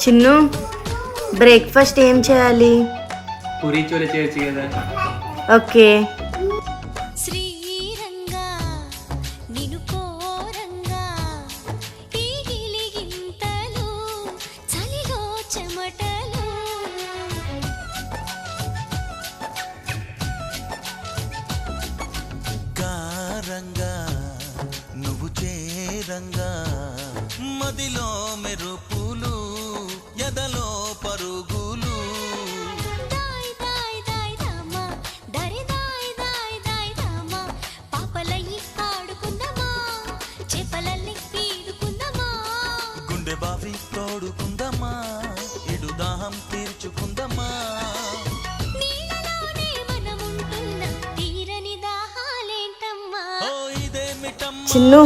Chinnu breakfast ఏం చేయాలి? పూరి చోలే చేయొచ్చు కదా. ఓకే. శ్రీరంగా నిను కోరంగా ఈ గిలిగింతలు చలిలో చెమటలు కారంగా నువ్వు చేరంగా మదిలో మెరుపులు ఎదలో పరుగులు దాయ్ దాయ్ దాయ్ రామా దరి దాయ్ దాయ్ దాయ్ రామా పాపలయ్యి ఆడుకుందామా చేపలల్లి ఈదుకుందామా గుండె బావి తోడుకుందమ్మా ఇడు దాహం తీర్చుకుందమ్మా నీళ్ళలోనే మనముంటున్న తీరని దాహాలేంటమ్మా ఓ ఇదేమిటమ్మా చిన్ను